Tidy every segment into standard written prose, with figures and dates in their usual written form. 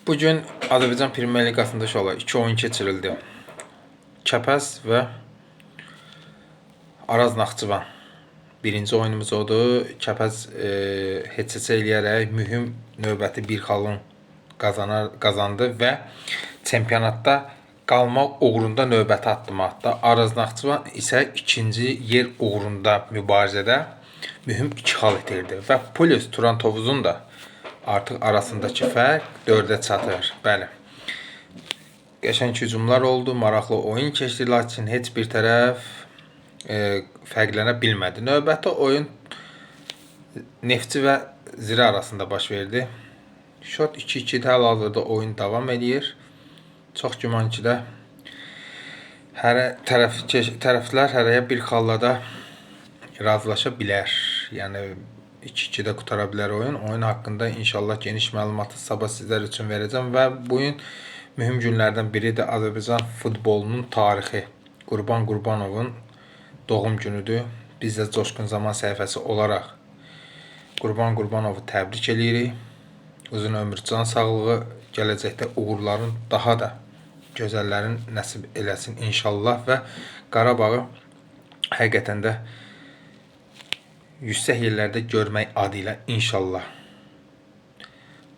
Bugün Azərbaycan Premyer Liqasında inşallah 2 oyun keçirildi. Kəpəz və Araz Naxçıvan. Birinci oyunumuz odur. Kəpəz heç eləyərək mühüm növbəti bir xalın qazandı və çempionatda qalmaq uğrunda növbəti addım atdı. Araz Naxçıvan isə ikinci yer uğrunda mübarizədə mühüm 2 xal itirdi və Polis Turan Tovuzun da artıq arasındakı fərq 4-ə çatır. Bəli. Qəşəng hücumlar oldu, maraqlı oyun keçdi, lakin heç bir tərəf fərqlənə bilmədi. Növbəti oyun Neftçi və Zirə arasında baş verdi. Şot 2-2-də hal-hazırda oyun davam edir. Çox güman ki də tərəflər hərəyə bir xallada razılaşa bilər. Yəni 2-2-də qutara bilər oyun. Oyun haqqında inşallah geniş məlumatı sabah sizlər üçün verəcəm və bu gün mühüm günlərdən biridir. Azərbaycan futbolunun tarixi Qurban Qurbanovun doğum günüdür. Biz də Coşqun Zaman səhifəsi olaraq Qurban Qurbanovu təbrik edirik. Uzun ömür, can sağlığı, gələcəkdə uğurların daha da gözəllərin nəsib eləsin inşallah və Qarabağı həqiqətən də yüksək yerlərdə görmək adı ilə inşallah.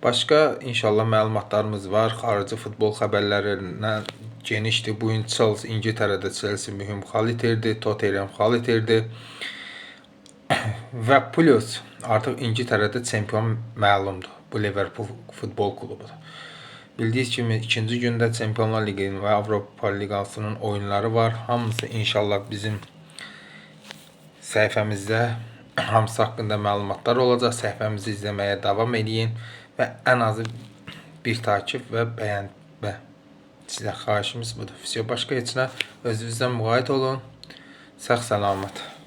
Başqa inşallah məlumatlarımız var. Xarici futbol xəbərlərindən genişdir. Bu gün Chelsea İngiltərədə Chelsea mühüm xal itirdi, Tottenham xal itirdi. Və plus artıq İngiltərədə çempion məlumdur. Bu Liverpool futbol klubudur. Bildiyiniz kimi ikinci gündə Çempionlar Liqinin və Avropa Liqasının oyunları var. Hamısı inşallah bizim səhifəmizdə hamısı haqqında məlumatlar olacaq. Səhifəmizi izləməyə davam edin və ən azı bir takip və bəyənmə. Sizə xahişimiz budur. Başqa heç nə. Özünüzdən müğayət olun. Sağ salamat.